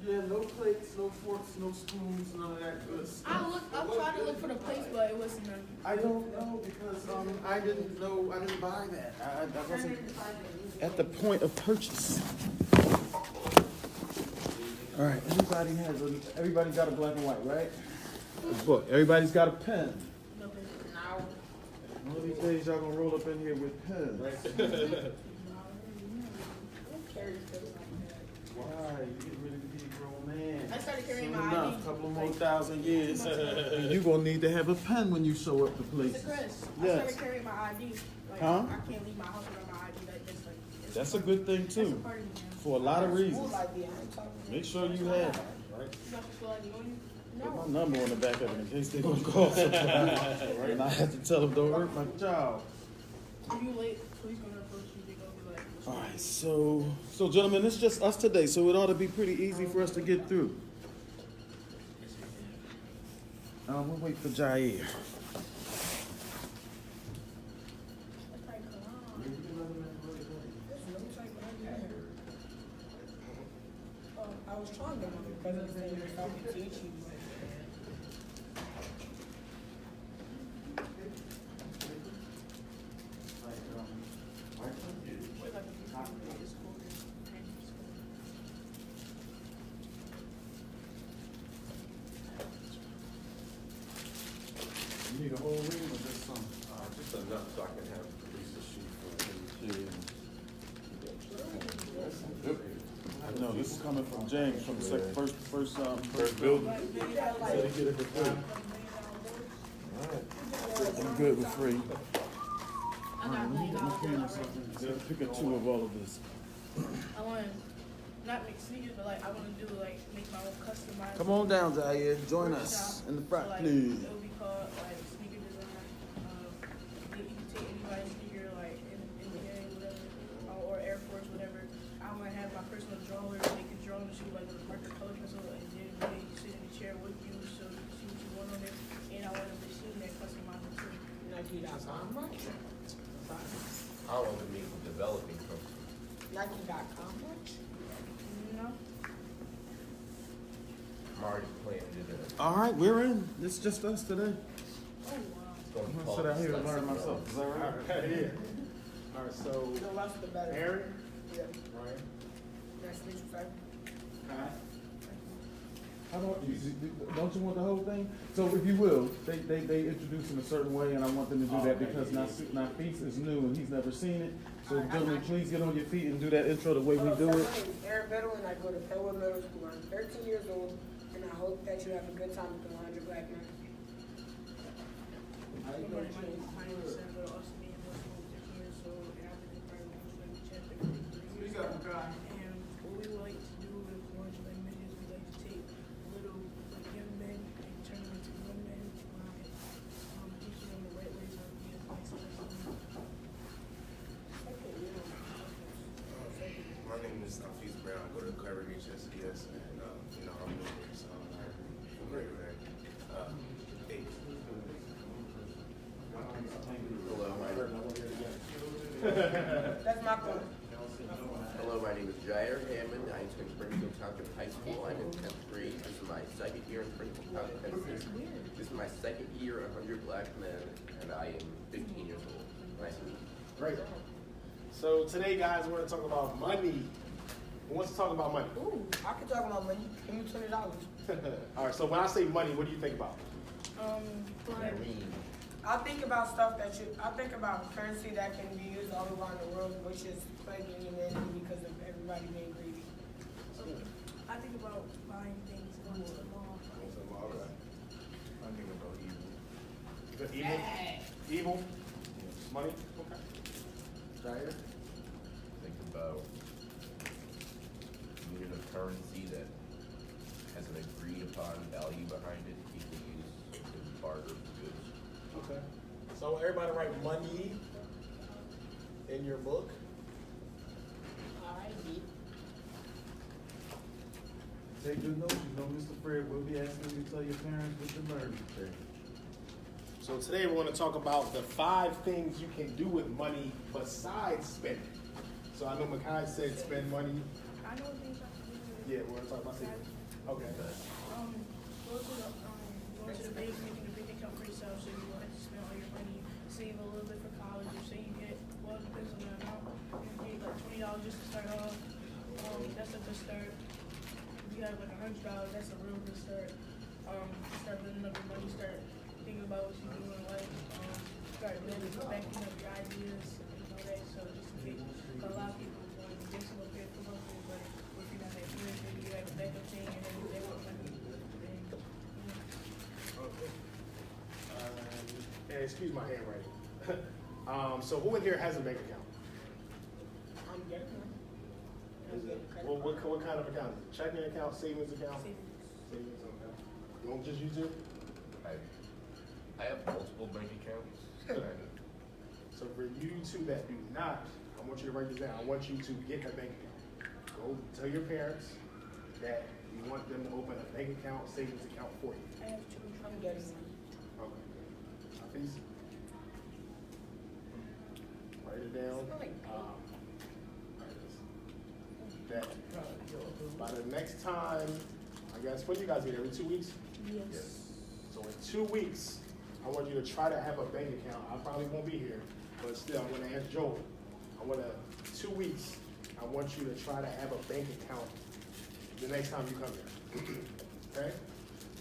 Yeah, no plates, no forks, no spoons, none of that good stuff. I tried to look for the plates, but it wasn't none. I don't know because I didn't buy that. I wasn't at the point of purchase. All right, everybody got a black and white, right? A book. Everybody's got a pen. No. One of these days y'all gonna roll up in here with pens. Why? You get ready to be a grown man. I started carrying Soon my enough, ID. couple of more thousand years, and you gonna need to have a pen when you show up to places. Mr. Chris, I Yes. started carrying my ID. Like, Huh? I can't leave my house without my ID. It's That's a good thing That's a too, part of me now. for a lot of reasons. School ID, I ain't talking. Make sure you have it. You got your school ID on you? Put No. my number on the back of it in case they gonna call somebody. And I have to tell them, don't hurt my child. If you late, please gonna approach you. They gonna be like, what's All wrong? right, so gentlemen, it's just us today, so it ought to be pretty easy for us to get through. We'll wait for Jair. That's like, come on. I was trying to because of the stuff to teach you. You need a whole ream or just some? Just enough so I can have at least a sheet for him. I know, this is coming from James, from the first building. I'm good with free. I got Pick a two of all of this. I want to not make sneakers, but like I want to do like make my own customized. Come on down, Jair. Join us in the front, like, please. It'll be called like sneaker design. You can take anybody's sneaker like in the area, whatever, or Air Force, whatever. I want to have my personal drawer. They can draw on the shoe like with a marker color pencil, and then you sit in the chair with you, so you can see what you want on it. And I want a machine that customizes too. Nike.com, much? How long did it developing from? Nike.com, much? No. I'm already planning to do it. All right, we're in. It's just us today. Oh wow. It's gonna be I'm called gonna sit out here and learn Sunset myself. Is that right? Yeah. All right, so The less the better. Aaron, Yeah. Ryan, Nice to meet you, Fred. How about you? Don't you want the whole thing? So if you will, they introduce in a certain way, and I want them to do that because Nafis is new and he's never seen it. So gentlemen, please get on your feet and do that intro the way we do it. My name is Aaron Bedouin. I go to Pellwood Middle School. I'm 13 years old, and I hope that you have a good time with the 100 Black Men. My name is Sandra Osman, I'm 15 years old, and I've been in private chapter for 3 years. And what we like to do with Orange Leg Men is we like to take little like young men and turn them into young men by teaching them the right ways of being a nice person. My name is Nafis Brown. I go to Clever HSCS, and I'm new here, so I'm familiar with that. Eight. Hello, That's my point. my name is Jair Hammond. I attend Springfield Township High School. I'm in 10th grade. This is my second year in Springfield Township, Tennessee. This is my second year at 100 Black Men, and I am 15 years old. Nice to meet you. great. So today, guys, we're going to talk about money. Who wants to talk about money? Ooh, I can talk about money. Give me $20. All right, so when I say money, what do you think about? I think about stuff I think about currency that can be used all around the world, which is plaguing humanity because of everybody being greedy. I think about buying things on the mall. Okay. I think about evil. You got evil? Evil? Money? Okay. Jair? Think about using a currency that has an agreed upon value behind it. People use to barter for goods. Okay. So everybody write money in your book. Take good notes. You know, Mr. Fred will be asking you to tell your parents what you learned today. So today we're going to talk about the 5 things you can do with money besides spending. So I know Makai said spend money. I know things I can do. Yeah, we're going to talk about savings. Okay. Go to the bank, making a big account for yourself, so you won't have to spend all your money. Save a little bit for college, or say you get, well, it depends on the amount. You get like $20 just to start off. That's a good start. If you have like $100, that's a real good start. Start building up your money, start thinking about what you do in life. Start building, backing up your ideas and all that. So just in case, a lot of people want to get some up here for something, but if you're not that good, maybe you have a backup thing and then you backup money. And excuse my handwriting. So who in here has a bank account? I'm getting one. Is it, what kind of account? Checking account, savings account? Savings. Savings account. You want just use it? I have multiple bank accounts. So for you two that do not, I want you to write this down. I want you to get a bank account. Go tell your parents that you want them to open a bank account, savings account for you. I have 2. I'm getting one. Okay. Please. Write it down. That by the next time, I guess, when do you guys get every 2 weeks? Yes. So in 2 weeks, I want you to try to have a bank account. I probably won't be here, but still, I'm gonna ask Joel. 2 weeks, I want you to try to have a bank account the next time you come here. Okay?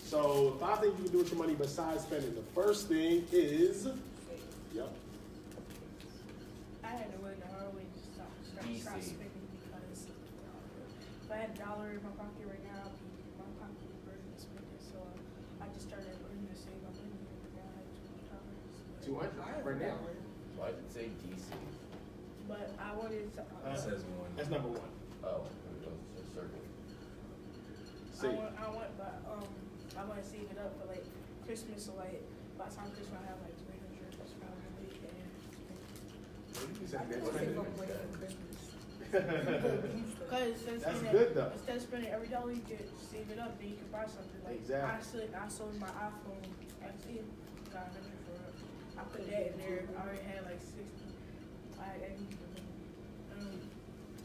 So 5 things you can do with your money besides spending. The first thing is, yep. I had to learn the hard way to stop spending because if I had $1 in my pocket right now, my pocket would be burning to spend it. So I just started learning to save my money. And now I have $200. 200 right now. Why did it say DC? But I wanted to. It says 1. That's number 1. Oh, it was a circle. Save. I want to save it up for like Christmas. So like by the time Christmas, I have like $300 probably. You said I that's think spending. I'm waiting for Christmas. Because That's good though. Instead of spending every dollar, you could save it up, then you can buy something. Like Exactly. I sold my iPhone. I see it. Got $100 for it. I put that in there. I already had like 60.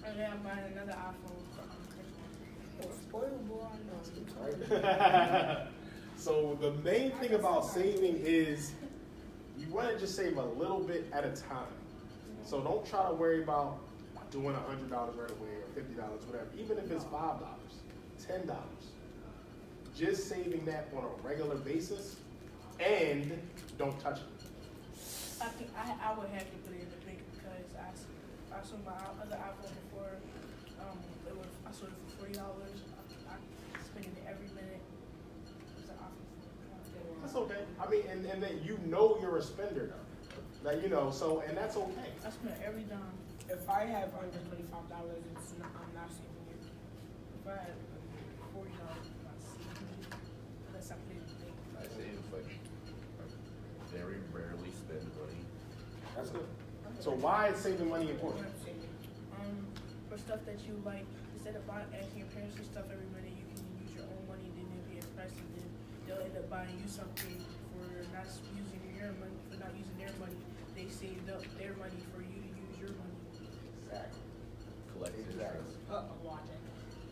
And then I'm buying another iPhone for Christmas. Spoiled boy, I know. So the main thing about saving is you want to just save a little bit at a time. So don't try to worry about doing $100 right away or $50, whatever. Even if it's $5, $10, just saving that on a regular basis and don't touch it. I would have to put it in the bank because I sold my other iPhone before. I sold it for $40. I spending it every minute. It's an iPhone. That's okay. I mean, and then you know you're a spender though. Like, you know, so, and that's okay. I spend every dime. If I have under $25, I'm not saving it. If I had $40, I'm not saving it. Unless I put it in the bank. I save like I very rarely spend money. That's good. So why is saving money important? For stuff that you like, instead of asking your parents for stuff every minute, you can use your own money, then they'll be impressed, and then they'll end up buying you something for not using your money, for not using their money. They saved up their money for you to use your money. Exactly. Collect interest. Watch it.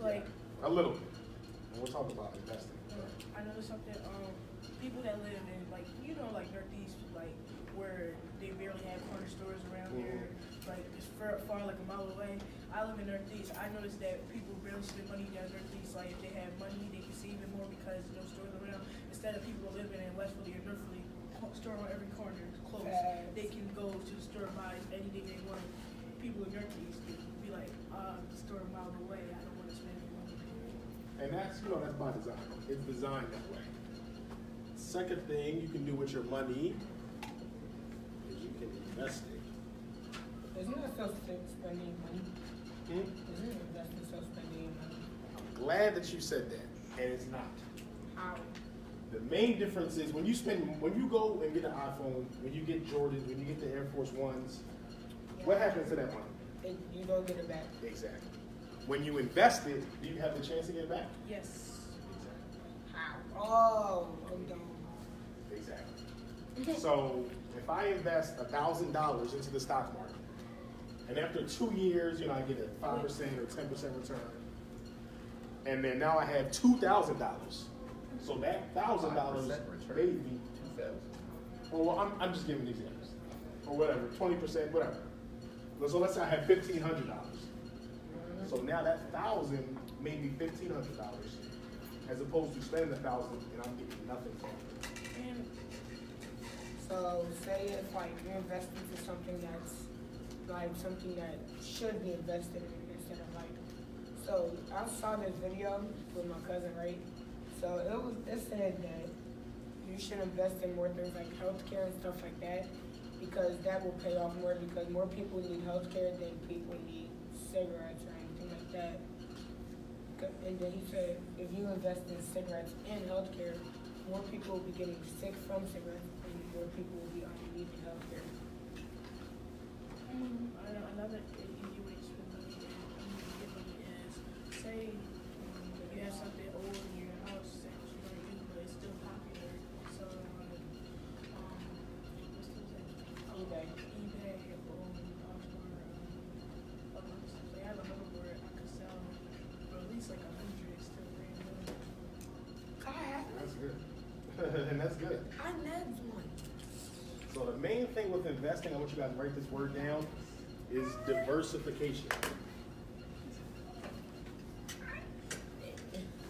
Like, A little bit. And we'll talk about investing. I know something, people that live in, like, you know, like Northeast, like, where they barely have corner stores around here, like, it's far, like a mile away. I live in Northeast. I noticed that people barely spend money down Northeast. Like, if they have money, they can save it more because there's no stores around. Instead of people living in West Philly or North Philly, store on every corner, close. They can go to the store and buy anything they want. People in Northeast can be like, the store a mile away. I don't want to spend any money. And that's, you know, that's by design. It's designed that way. Second thing you can do with your money is you can invest it. Isn't it still spending money? Isn't investing still spending money? I'm glad that you said that, and it's not. How? The main difference is when you go and get an iPhone, when you get Jordans, when you get the Air Force Ones, what happens to that money? You don't get it back. Exactly. When you invest it, do you have the chance to get it back? Yes. How? Oh, I'm done. Exactly. So if I invest $1,000 into the stock market, and after 2 years, I get a 5% or 10% return, and then now I have $2,000. So that $1,000 made me. 2,000. Well, I'm just giving examples, or whatever, 20%, whatever. So let's say I have $1,500. So now that 1,000 made me $1,500, as opposed to spending 1,000 and I'm getting nothing from it. And So say if like you invest into something that's like something that should be invested in instead of like. So I saw this video with my cousin, right? So it said that you should invest in more things like healthcare and stuff like that because that will pay off more because more people need healthcare than people need cigarettes or anything like that. And then he said if you invest in cigarettes and healthcare, more people will be getting sick from cigarettes and more people will be needing healthcare. another easy way to spend money and get money is, say, you have something old in your house that you're gonna use, but it's still popular. So, what's eBay. eBay or I have a hoverboard I could sell for at least like 100. It's still brand new. That's good. And that's good. I nabbed one. So the main thing with investing, I want you guys to write this word down, is diversification.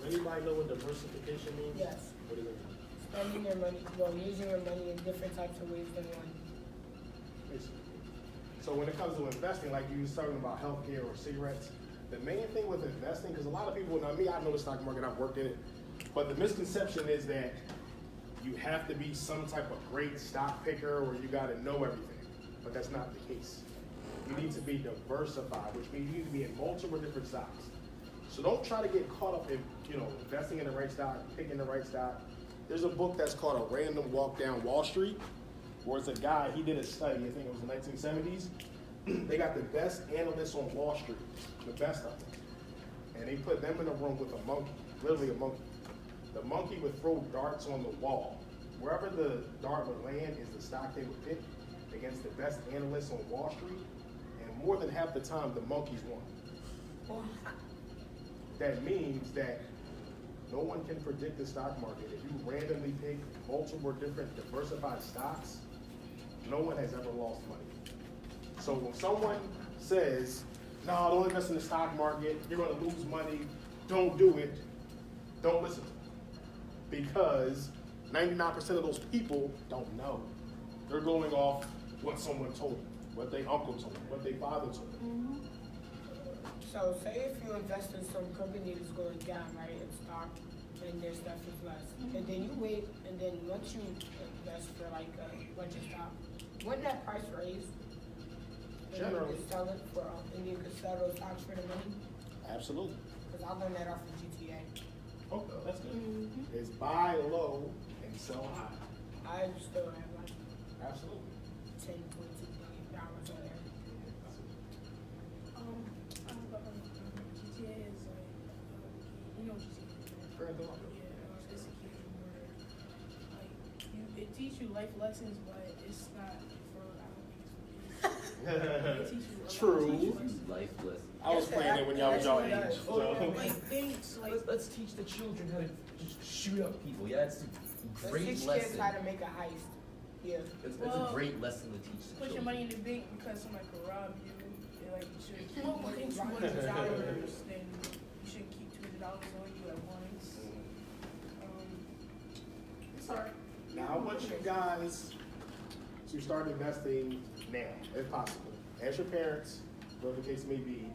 Anybody know what diversification means? Yes. What does it mean? Spending your money, using your money in different types of ways than one. Basically. So when it comes to investing, like you was talking about healthcare or cigarettes, the main thing with investing, because a lot of people, now me, I know the stock market, I've worked in it, but the misconception is that you have to be some type of great stock picker or you got to know everything, but that's not the case. You need to be diversified, which means you need to be in multiple different stocks. So don't try to get caught up in, investing in the right stock, picking the right stock. There's a book that's called A Random Walk Down Wall Street, where it's a guy, he did a study, I think it was in the 1970s. They got the best analysts on Wall Street, the best of them. And they put them in a room with a monkey, literally a monkey. The monkey would throw darts on the wall. Wherever the dart would land is the stock they would pick against the best analysts on Wall Street. And more than half the time, the monkeys won. That means that no one can predict the stock market. If you randomly pick multiple different diversified stocks, no one has ever lost money. So when someone says, no, don't invest in the stock market, you're gonna lose money, don't do it, don't listen to them. Because 99% of those people don't know. They're going off what someone told them, what their uncle told them, what their father told them. So say if you invest in some company that's going down, right, in stock, and their stuff is less, and then you wait, and then once you invest for like a bunch of stock, wouldn't that price raise? And Generally. you could sell it for, and you could sell those stocks for the money? Absolutely. Because I learned that off of GTA. Oh, that's good. It's buy low and sell high. I still have like Absolutely. $10, $22 billion on there. GTA is like, you know GTA. Grand Theft Auto. Yeah, it's a game where, like, it teaches you life lessons, but it's not for, I don't think it's for kids. It teaches you a lot of True. life lessons. Lifeless. I was playing it when y'all was y'all age. Yes, it So. does. Like things, like, Let's teach the children how to just shoot up people. Yeah, it's a Let's great teach kids lesson. how to make a heist. Yeah. It's Well, a great lesson to teach the put your children. money in the bank because somebody could rob you. And, like, you should keep $200, then you shouldn't keep $200 on you at once. Sorry. Now I want you guys to start investing now, if possible. Ask your parents, whatever the case may be,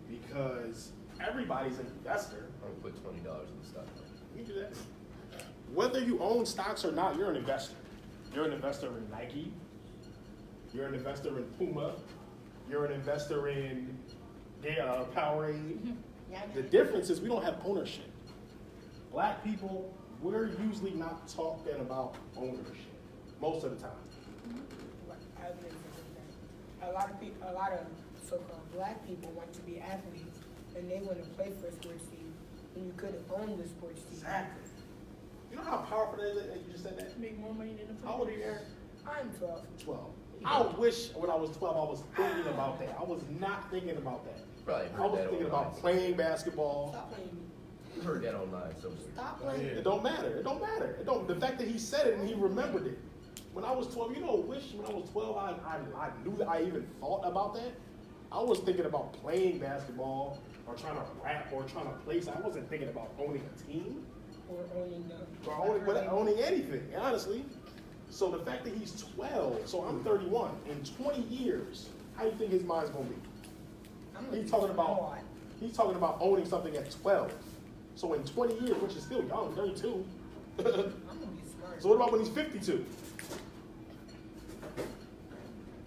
because everybody's an investor. I'm gonna put $20 in the stock market. You can do that. Whether you own stocks or not, you're an investor. You're an investor in Nike. You're an investor in Puma. You're an investor in Powerade. The difference is we don't have ownership. Black people, we're usually not talking about ownership most of the time. I agree with that. A lot of so-called black people want to be athletes, and they want to play for a sports team, and you could own the sports team. Exactly. You know how powerful that is that you just said that? Make more money than the How old are you, Aaron? I'm 12. 12. I wish when I was 12 I was thinking about that. I was not thinking about that. Probably I heard was that thinking online. about playing basketball. Stop playing. Heard that online somewhere. Stop playing. It don't matter. It don't matter. It don't. The fact that he said it and he remembered it. When I was 12, you know, wish when I was 12 I knew that I even thought about that. I was thinking about playing basketball or trying to rap or trying to place. I wasn't thinking about owning a team Or owning the. or owning anything, honestly. So the fact that he's 12, so I'm 31, in 20 years, how do you think his mind's gonna be? I'm He's talking about owning something at 12. So in 20 years, which is still young, 32. I'm gonna be smart. So what about when he's 52?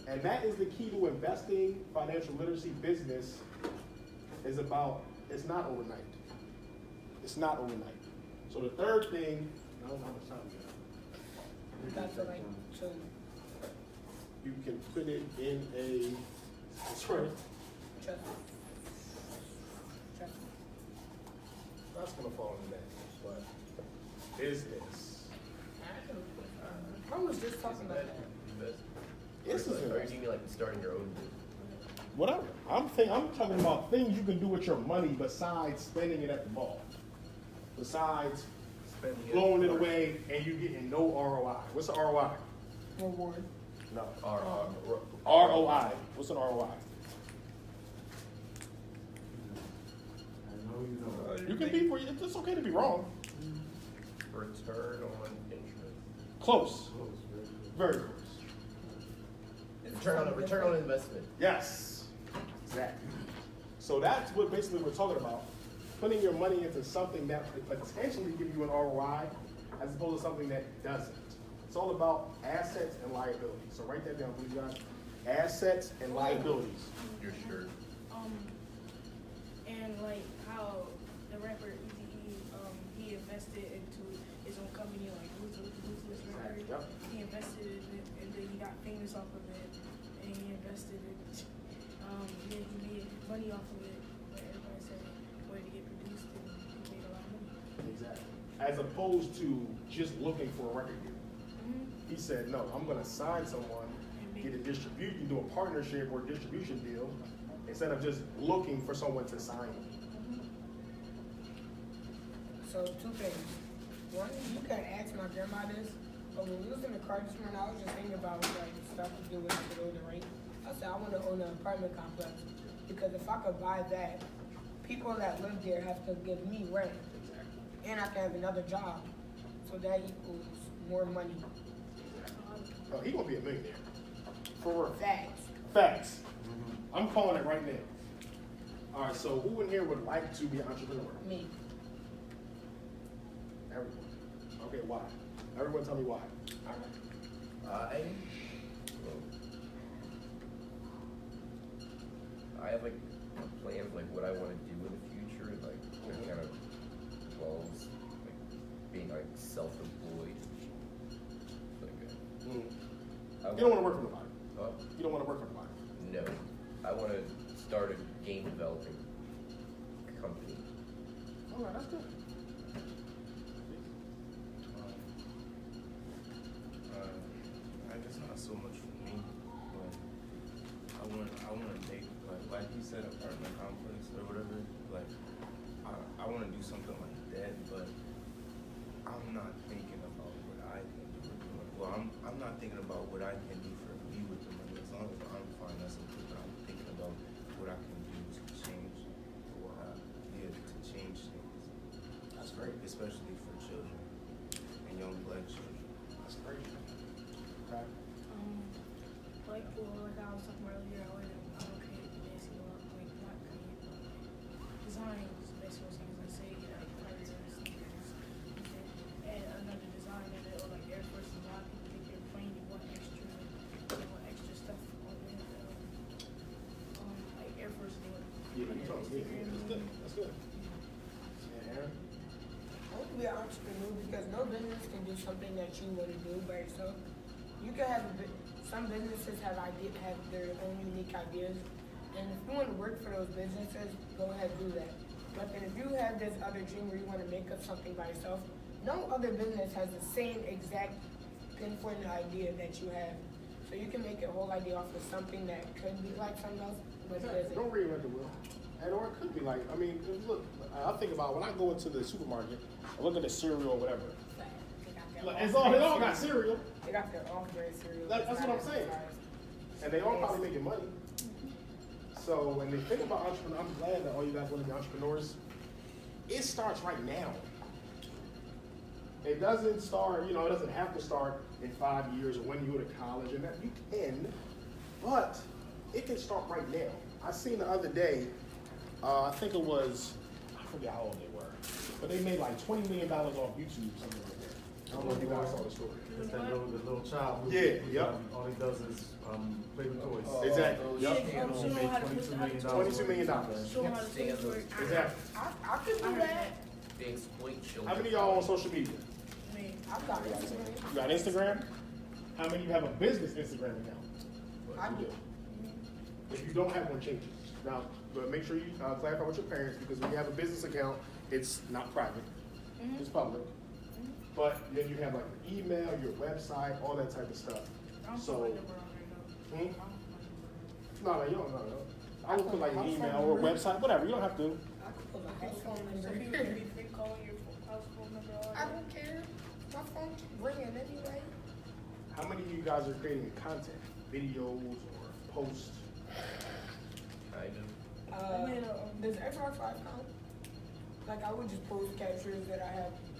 And that is the key to investing. Financial literacy business is about, it's not overnight. It's not overnight. So the third thing, I don't know how much time we got. That's like so. You can put it in a, that's right, Trust me. Trust me. that's gonna fall into that, but business. I was just talking about that. This is Or you investing. mean like starting your own business? Whatever. I'm talking about things you can do with your money besides spending it at the mall. Besides Spending blowing it away and you getting no ROI. What's the ROI? Reward. No. ROI. What's an ROI? You can be, it's okay to be wrong. Return on interest. Close. Very close. Return on investment. Yes. Exactly. So that's what basically we're talking about. Putting your money into something that could potentially give you an ROI as opposed to something that doesn't. It's all about assets and liabilities. So write that down, please, guys. Assets and liabilities. Your shirt. And like how the rapper Eazy-E, he invested into his own company, like Ruthless Records. Yep. He invested in it, and then he got famous off of it, and he invested in it. Then he made money off of it, but everybody said where to get produced, and he made a lot of money. Exactly. As opposed to just looking for a record deal. He said, no, I'm gonna sign someone, get a distribution, do a partnership or distribution deal, instead of just looking for someone to sign. So two things. One, you can ask my grandma this, but when we was in the car this morning, I was just thinking about like stuff to do with the building, right? I said I want to own an apartment complex because if I could buy that, people that live there have to give me rent, and I can have another job, so that equals more money. Oh, he gonna be a millionaire. For real. Facts. Facts. I'm calling it right now. All right, so who in here would like to be an entrepreneur? Me. Everyone. Okay, why? Everyone tell me why. I have like plans like what I want to do in the future, like it kind of involves like being like self-employed. Like, You don't want to work for nobody. Huh? You don't want to work for nobody. No, I want to start a game developing company. All right, that's good. I guess not so much for me, but I want to make like you said, apartment complex or whatever. Like I want to do something like that, but I'm not thinking about what I can do with the money. Well, I'm not thinking about what I can do for me with the money. As long as I'm fine, that's okay. But I'm thinking about what I can do to change, to change things. That's great. Especially for children and young black children. That's great. Okay. Like I was talking about earlier, I want to create basketball, like not create, but design basketball sneakers. Let's say like players and sneakers. Add another design in it, or like Air Force. A lot of people think they're plain. You want extra stuff on it. Like Air Force. They want. Yeah, you talking. Yeah, that's good. That's good. Yeah, Aaron. I want to be an entrepreneur because no business can do something that you want to do by yourself. You can have some businesses have their own unique ideas, And if you want to work for those businesses, go ahead do that. But then if you have this other dream where you want to make up something by yourself, no other business has the same exact pinpoint idea that you have. So you can make a whole idea off of something that could be like something else, but it doesn't. Don't reinvent the wheel. And or it could be like, I mean, look, I think about when I go into the supermarket, I look at the cereal or whatever. Like, it all got cereal, They got their off-brand cereal. That's what I'm saying. and they all probably making money. So when they think about entrepreneurs, I'm glad that all you guys want to be entrepreneurs. It starts right now. It doesn't start, it doesn't have to start in 5 years or when you go to college, and that you can, but it can start right now. I seen the other day, I think it was, I forget how old they were, but they made like $20 million off YouTube, something like that. I don't know if you guys saw the story. It's that little child. who- Yeah, who, yep. All he does is play with toys. Exactly. Yeah, Yep. I'm He showing made how to put $22 million. $22 million. Show how to put it to work. Exactly. I could do that. They exploit children. How many of y'all on social media? I mean, I've got Instagram. You got Instagram? How many of you have a business Instagram account? I do. If you don't have one, change it. Now, but make sure you clarify with your parents, because when you have a business account, it's not private, it's public. But then you have like your email, your website, all that type of stuff. I'm So, putting number on right now. no, you don't know. I would put like an email or a website, whatever. You don't have to. I could put my house phone So number. people can be free calling your house phone number all I day. don't care. My phone keep ringing anyway. How many of you guys are creating content, videos or posts? I do. Does Xbox Live count? Like I would just post captures that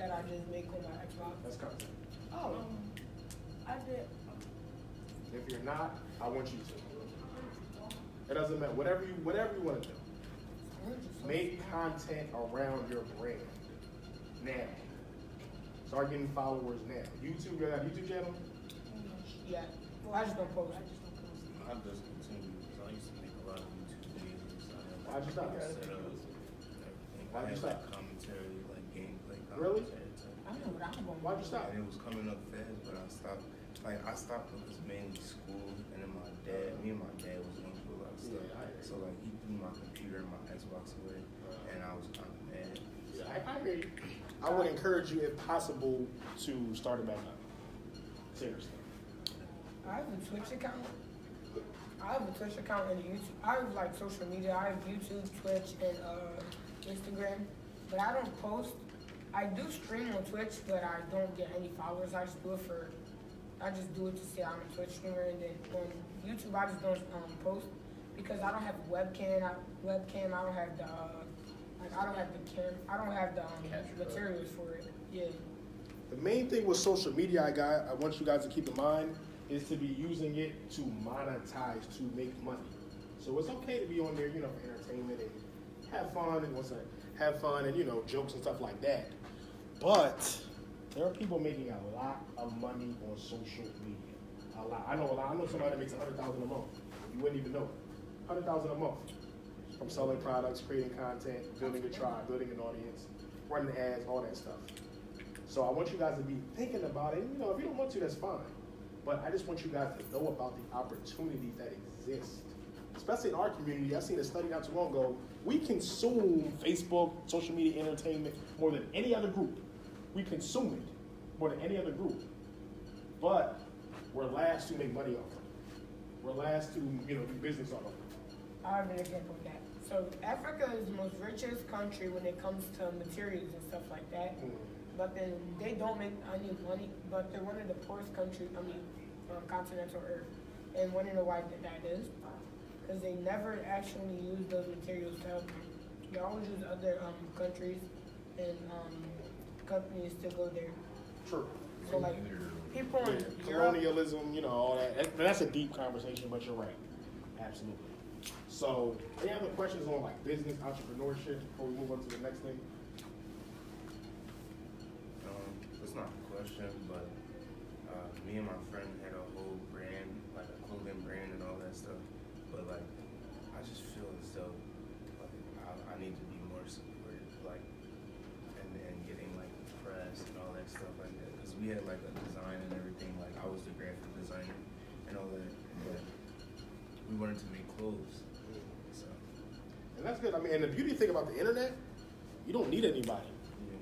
I just make on my Xbox. That's content. Oh. I did. If you're not, I want you to. It doesn't matter. Whatever you want to do. Make content around your brand now. Start getting followers now. YouTube, you got a YouTube channel? Yeah. Well, I just don't post. I just continue because I used to make a lot of YouTube videos. Why'd you stop? Why'd Why'd you stop? Like commentary, like gameplay Really? commentary. I know what I'm going. Why'd you stop? And it was coming up fast, but I stopped. Like I stopped because mainly school, and then me and my dad was going through a lot of stuff. Yeah, I hear you. So like he threw my computer and my Xbox away, and I was kind of mad. I hear you. I would encourage you, if possible, to start it back up. Seriously. I have a Twitch account. I have a Twitch account and a YouTube. I have like social media. I have YouTube, Twitch, and Instagram. But I don't post. I do stream on Twitch, but I don't get any followers. I just do it to say I'm a Twitch streamer. And then on YouTube, I just don't post because I don't have a webcam. I don't have the I don't have the materials for it. Yeah. The main thing with social media, I want you guys to keep in mind, is to be using it to monetize, to make money. So it's okay to be on there, for entertainment and have fun and jokes and stuff like that. But there are people making a lot of money on social media. A lot. I know somebody that makes $100,000 a month. You wouldn't even know it. $100,000 a month from selling products, creating content, building a tribe, building an audience, running ads, all that stuff. So I want you guys to be thinking about it. If you don't want to, that's fine. But I just want you guys to know about the opportunities that exist. Especially in our community. I seen a study not too long ago. We consume Facebook, social media, entertainment more than any other group. We consume it more than any other group. But we're last to make money off of it. We're last to do business off of it. I have an example of that. So Africa is the most richest country when it comes to materials and stuff like that. But then they don't make any money, but they're one of the poorest countries, continental Earth. And want to know why that is? Because they never actually use those materials to help them. They always use other countries and companies to go there. True. So like people in Europe, Colonialism, all that. That's a deep conversation, but you're right. Absolutely. So, any other questions on like business, entrepreneurship before we move on to the next thing? It's not a question, but me and my friend had a whole brand, like a clothing brand and all that stuff. But like, I just feel as though I need to be more supported, like, and getting like press and all that stuff like that. Because we had like a design and everything. Like I was the graphic designer and all that. But we wanted to make clothes, And that's good. I mean, and the beauty thing about the internet, you don't need anybody. Yeah.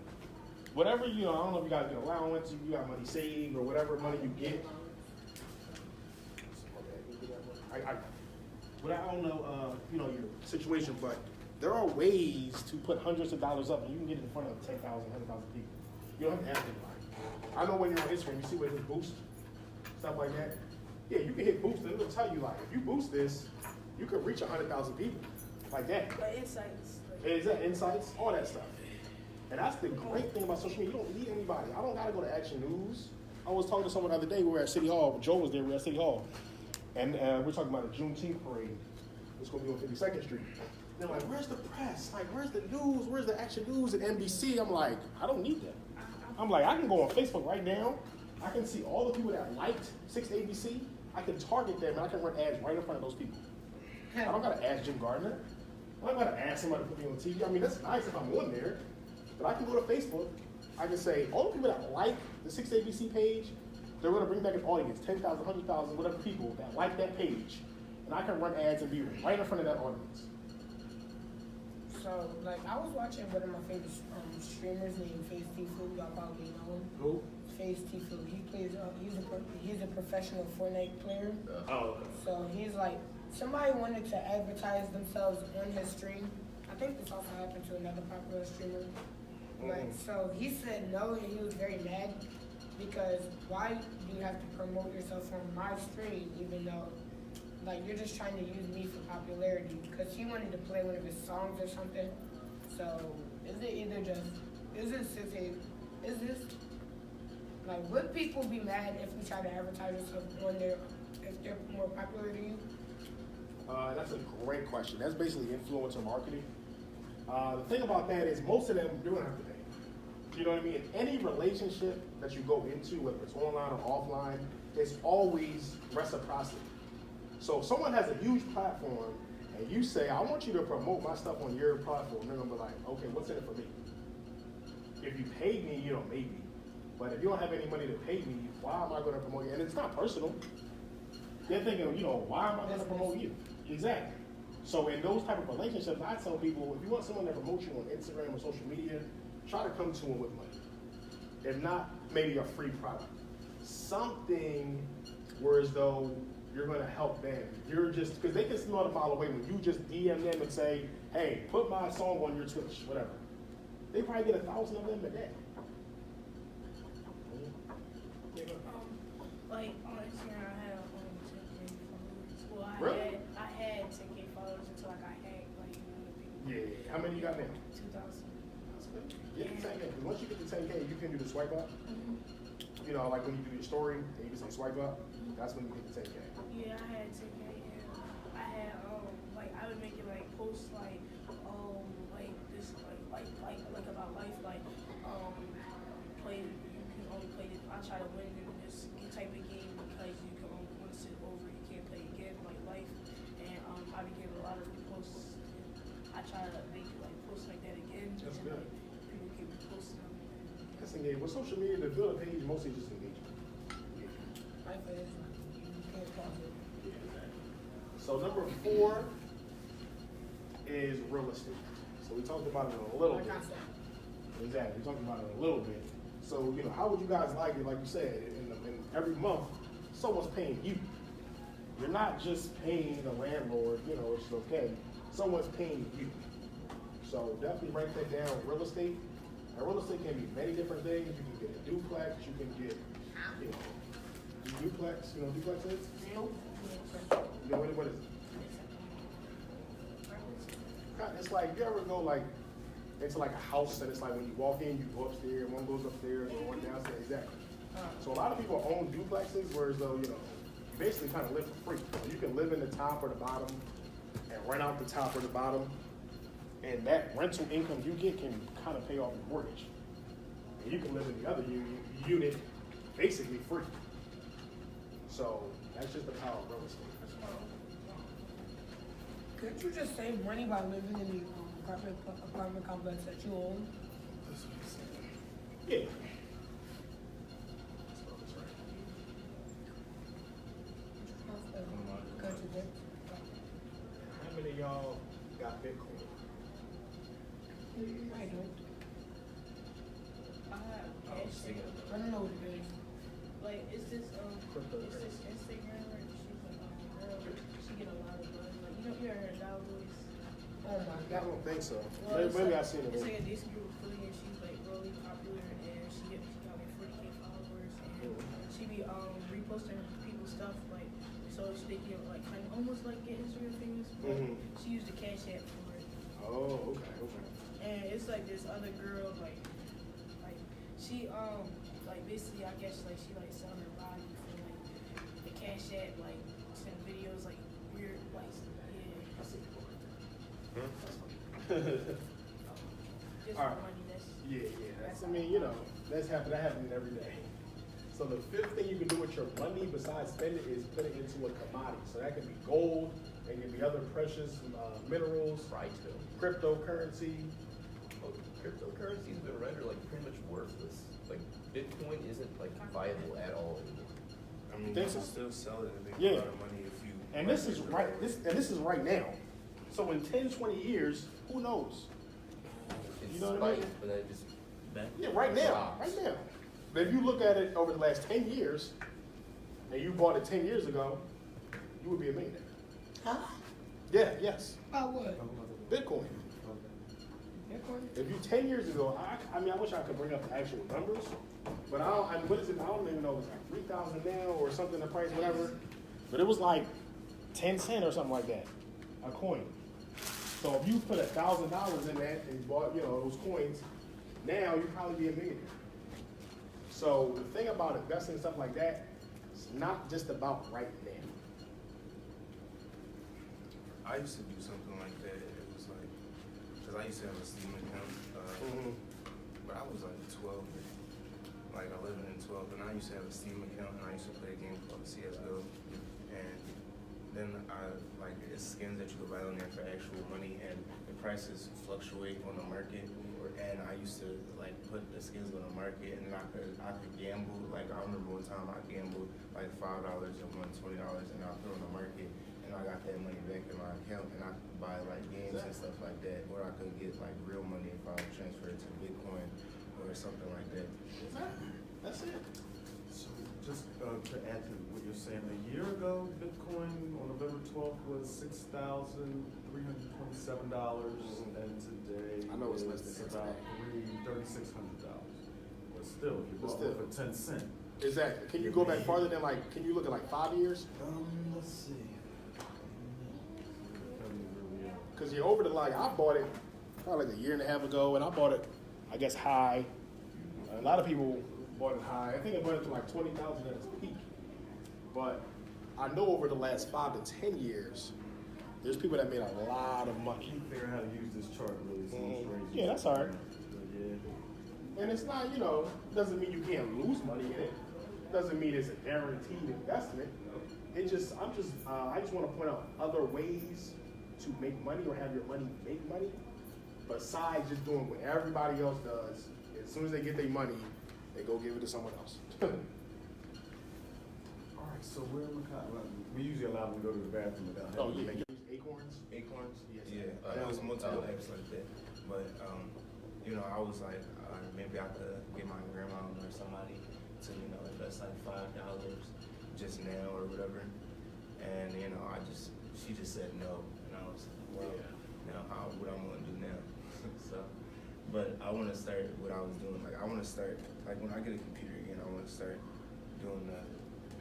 Whatever, you know, I don't know if you guys get allowance, if you got money saved, or whatever money you get. I don't know, you know, your situation, but there are ways to put hundreds of dollars up and you can get it in front of 10,000, 100,000 people. You don't have to ask anybody. I know when you're on Instagram, you see where this boost, stuff like that. Yeah, you can hit boost and it'll tell you like, if you boost this, you could reach 100,000 people, like that. But insights. Is that insights, all that stuff. And that's the great thing about social media. You don't need anybody. I don't gotta go to Action News. I was talking to someone the other day. We were at City Hall. Joe was there. We were at City Hall, and we're talking about the Juneteenth parade. It's gonna be on 52nd Street. They're like, "Where's the press? Like, where's the news? Where's the Action News and NBC?" I'm like, I don't need that. I'm like, I can go on Facebook right now. I can see all the people that liked 6 ABC. I can target them and I can run ads right in front of those people. I don't gotta ask Jim Gardner. I don't gotta ask somebody to put me on TV. I mean, that's nice if I'm on there, but I can go to Facebook. I can say, all the people that like the 6 ABC page, they're gonna bring back an audience, 10,000, 100,000, whatever people that like that page. And I can run ads and be right in front of that audience. So, like, I was watching one of my favorite streamers named Face Tifu. Y'all probably know him. Who? Face Tifu. He plays. He's a professional Fortnite player. Oh, okay. So he's like, somebody wanted to advertise themselves on his stream. I think this also happened to another popular streamer. Like, so he said no, and he was very mad because why do you have to promote yourself on my stream, even though, like, you're just trying to use me for popularity? Because he wanted to play one of his songs or something. So is it either just, is this, like, would people be mad if we try to advertise ourselves on there if they're more popular than you? That's a great question. That's basically influencer marketing. The thing about that is most of them don't have to pay. You know what I mean? In any relationship that you go into, whether it's online or offline, it's always reciprocity. So if someone has a huge platform and you say, I want you to promote my stuff on your platform, they're gonna be like, okay, what's in it for me? If you pay me, you know, maybe. But if you don't have any money to pay me, why am I gonna promote you? And it's not personal. They're thinking, you know, why am I gonna promote you? Exactly. So in those type of relationships, I tell people, if you want someone that promotes you on Instagram or social media, try to come to them with money. If not, maybe a free product. Something where as though you're gonna help them. You're just, because they can smell a mile away when you just DM them and say, hey, put my song on your Twitch, whatever. They probably get 1,000 of them a day. Like on Instagram, I had 10K followers. Well, Really? I had 10K followers until like I had like Yeah. How many you got now? 2,000. Get the 10K. Once you get the 10K, you can do the swipe up. You know, like when you do your story, and you can say swipe up. That's when you get the 10K. Yeah, I had 10K, and I had like I would make it like posts like like this like about life like play, you can only play this. I try to win in this type of game because you can only once it's over, you can't play again like life. And I be getting a lot of reposts. I try to make it like posts like that again. That's and, good. like, people keep posting them. That's engagement. With social media, to build a page, mostly just engagement. Right, but it's not. You can't pause it. So number 4 is real estate. So we talked about it a little Like bit. I said. Exactly, we talked about it a little bit. So, you know, how would you guys like it? Like you said, in every month, someone's paying you. You're not just paying the landlord, you know, it's okay. Someone's paying you. So definitely write that down, real estate. Now, real estate can be many different things. You can get a duplex, you can get, you know, duplex, you know what duplex is? Nope. You know what is it? It's like, you ever go like into like a house and it's like when you walk in, you go upstairs, one goes upstairs or one downstairs, exactly. So a lot of people own duplexes, whereas though, you know, you basically kind of live for free. You can live in the top or the bottom and rent out the top or the bottom. And that rental income you get can kind of pay off your mortgage. And you can live in the other unit basically free. So that's just the power of real estate. Couldn't you just save money by living in the apartment complex that you own? Yeah. Contradict. How many of y'all got Bitcoin? It's this Instagrammer, and she's like, girl, she get a lot of buzz. Like, you ever heard of Dow Boys? Oh my I God. don't think so. Well, it's Maybe like, I've seen it. It's like a Disney group Philly, and she's like really popular, and she got like 40K followers, and she be reposting people's stuff like so they can like kind of almost like get Instagram famous. But Mhm. she used the Cash App for it, Oh, okay. and it's like this other girl like she like basically I guess like she like selling her body for like the Cash App like send videos like weird like just Alright. for money. That's That's, I mean, you know, that happens every day. So the fifth thing you can do with your money besides spend it is put it into a commodity. So that can be gold, it can be other precious minerals, Try to. cryptocurrency. Well, cryptocurrency's been rendered like pretty much worthless. Like Bitcoin isn't like viable at all anymore. I mean, This you can is- still sell it and make Yeah. a lot of money if you. And this is right, this is right now. So in 10, 20 years, who knows? It's You know what I mean? spiked, but then it just Yeah, right now, drops. right now. But if you look at it over the last 10 years, and you bought it 10 years ago, you would be a millionaire. Huh? Yeah, yes. About what? Bitcoin. If you 10 years ago, I mean, I wish I could bring up the actual numbers, but what is it? I don't even know, it's like 3,000 now or something, the price, whatever. But it was like 10 cents or something like that, a coin. So if you put $1,000 in that and bought, those coins, now you'd probably be a millionaire. So the thing about investing in stuff like that, it's not just about right now. I used to do something like that. It was like, cause I used to have a Steam account, but I was like 12, like 11 and 12, and I used to have a Steam account, and I used to play a game called CS:GO, and then it's skins that you could buy on there for actual money, and the prices fluctuate on the market, and I used to like put the skins on the market, and I could gamble. Like I remember one time I gambled like $5 and won $20, and I put it on the market. And I got that money back in my account, and I could buy like games and stuff like that, or I could get like real money if I transfer it to Bitcoin or something like that. That's it. So just to add to what you're saying, a year ago, Bitcoin on November 12th was $6,327, and today I know it's less than about $3,600. But still, if you But bought still. one for 10 cents. Exactly. Can you go back farther than can you look at like 5 years? Let's see. Because you're over I bought it probably like a year and a half ago, and I bought it, I guess, high. A lot of people bought it high. I think I bought it to like 20,000 at its peak. But I know over the last 5 to 10 years, there's people that made a lot of money. Can't figure out how to use this chart really. So it's crazy. Yeah, that's all right. Yeah. And it's not, doesn't mean you can't lose money in it. Doesn't mean it's a guaranteed investment. I just want to point out other ways to make money or have your money make money, besides just doing what everybody else does. As soon as they get their money, they go give it to someone else. All right, so where am I? We usually allow them to go to the bathroom without Oh having yeah, to use Acorns. Acorns? Yes. Yeah, it was multiple apps like that. But, I was like, maybe I could get my grandma or somebody to, invest like $5 just now or whatever. And, she just said no. And I was like, well, what I'm gonna do now. So, but I want to start what I was doing. Like, I want to start, like when I get a computer again, I want to start doing the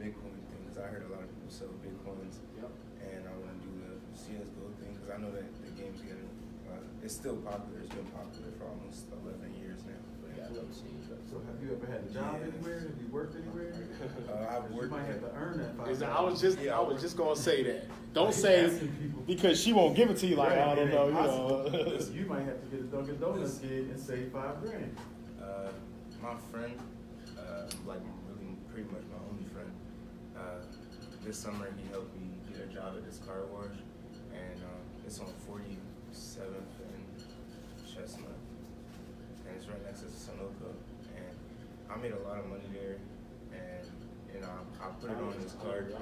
Bitcoin thing. Because I heard a lot of people sell Bitcoins. Yep. And I want to do the CS:GO thing because I know that the game's getting, it's still popular. It's been popular for almost 11 years now. Yeah, I don't see it. So have you ever had a job Yeah. anywhere? Have you worked anywhere? I've You worked. might have to earn that $5. I was just gonna say that. Don't Like, say asking people. because she won't give it to you like Right, I don't it know, ain't possible. you You might have to get a Dunkin' Donuts gig and save $5,000. My friend, like really pretty much my only friend, this summer he helped me get a job at this car wash, and it's on 47th and Chestnut, and it's right next to Sunoco, and I made a lot of money there, and I put it on this card.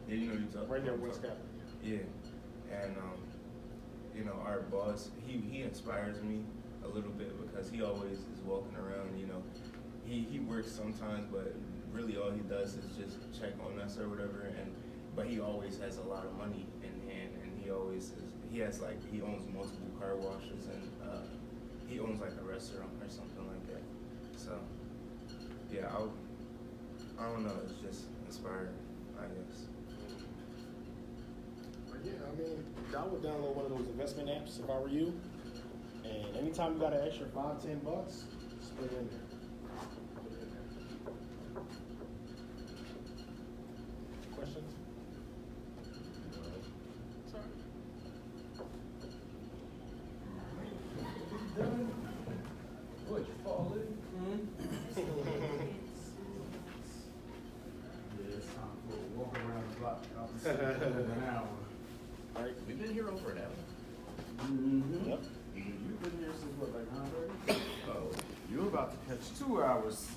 Yeah, you know you talking Right there, about. West Capitol. Yeah, and our boss, he inspires me a little bit because he always is walking around. He works sometimes, but really all he does is just check on us or whatever. But he always has a lot of money in hand, and he owns multiple car washes, and he owns like a restaurant or something like that. So yeah, I don't know. It's just inspiring, I guess. But yeah, I mean, I would download one of those investment apps if I were you. And anytime you got an extra $5-10, just put it in there. Put it in there. Questions? Sorry. What, you falling? Yeah, it's time for a walk around the block. I'll be sitting there for an hour. Right. We've been here over an hour. Mm-hmm. Yep. You've been here since what, like 9:30? Oh, You're about to catch 2 hours.